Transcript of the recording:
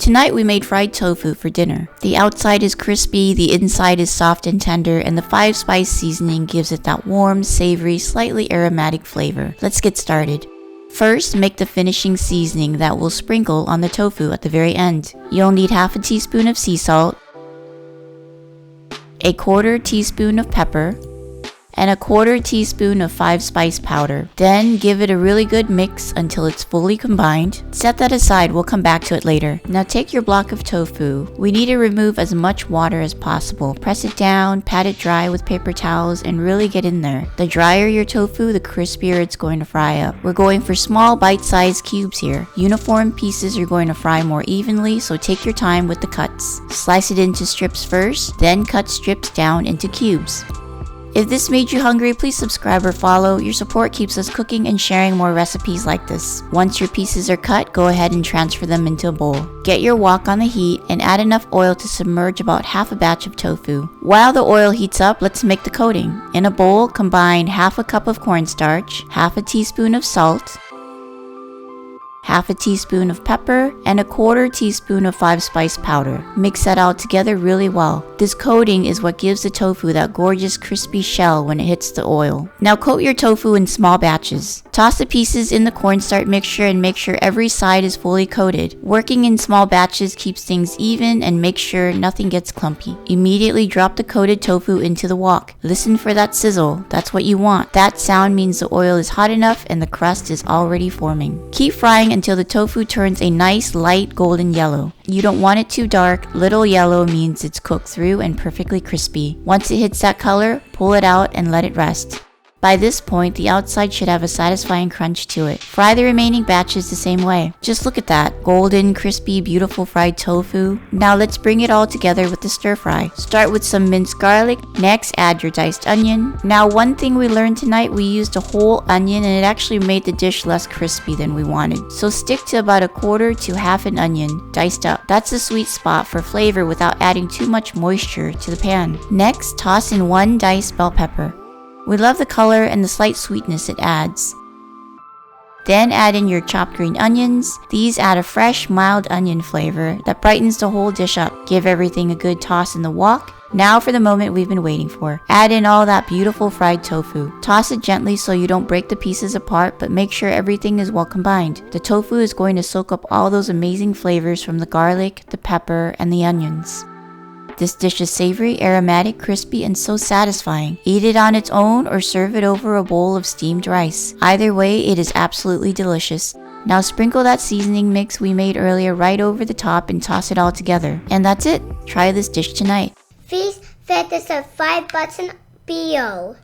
Tonight we made fried tofu for dinner. The outside is crispy, the inside is soft and tender, and the 5-spice seasoning gives it that warm, savory, slightly aromatic flavor. Let's get started. First, make the finishing seasoning that we'll sprinkle on the tofu at the very end. You'll need half a teaspoon of sea salt, a 1/4 teaspoon of pepper, and a 1/4 teaspoon of 5-spice powder. Then give it a really good mix until it's fully combined. Set that aside, we'll come back to it later. Now take your block of tofu. We need to remove as much water as possible. Press it down, pat it dry with paper towels, and really get in there. The drier your tofu, the crispier it's going to fry up. We're going for small bite-sized cubes here. Uniform pieces are going to fry more evenly, so take your time with the cuts. Slice it into strips first, then cut strips down into cubes. If this made you hungry, please subscribe or follow. Your support keeps us cooking and sharing more recipes like this. Once your pieces are cut, go ahead and transfer them into a bowl. Get your wok on the heat and add enough oil to submerge about half a batch of tofu. While the oil heats up, let's make the coating. In a bowl, combine half a cup of cornstarch, half a teaspoon of salt, half a teaspoon of pepper, and a 1/4 teaspoon of 5-spice powder. Mix that all together really well. This coating is what gives the tofu that gorgeous crispy shell when it hits the oil. Now coat your tofu in small batches. Toss the pieces in the cornstarch mixture and make sure every side is fully coated. Working in small batches keeps things even and makes sure nothing gets clumpy. Immediately drop the coated tofu into the wok. Listen for that sizzle. That's what you want. That sound means the oil is hot enough and the crust is already forming. Keep frying until the tofu turns a nice light golden yellow. You don't want it too dark. Little yellow means it's cooked through and perfectly crispy. Once it hits that color, pull it out and let it rest. By this point, the outside should have a satisfying crunch to it. Fry the remaining batches the same way. Just look at that. Golden, crispy, beautiful fried tofu. Now let's bring it all together with the stir fry. Start with some minced garlic. Next, add your diced onion. Now, one thing we learned tonight, we used a whole onion and it actually made the dish less crispy than we wanted. So stick to about a 1/4 to half an onion, diced up. That's the sweet spot for flavor without adding too much moisture to the pan. Next, toss in 1 diced bell pepper. We love the color and the slight sweetness it adds. Then add in your chopped green onions. These add a fresh, mild onion flavor that brightens the whole dish up. Give everything a good toss in the wok. Now for the moment we've been waiting for. Add in all that beautiful fried tofu. Toss it gently so you don't break the pieces apart, but make sure everything is well combined. The tofu is going to soak up all those amazing flavors from the garlic, the pepper, and the onions. This dish is savory, aromatic, crispy, and so satisfying. Eat it on its own or serve it over a bowl of steamed rice. Either way, it is absolutely delicious. Now sprinkle that seasoning mix we made earlier right over the top and toss it all together. And that's it. Try this dish tonight. Please hit the subscribe button below.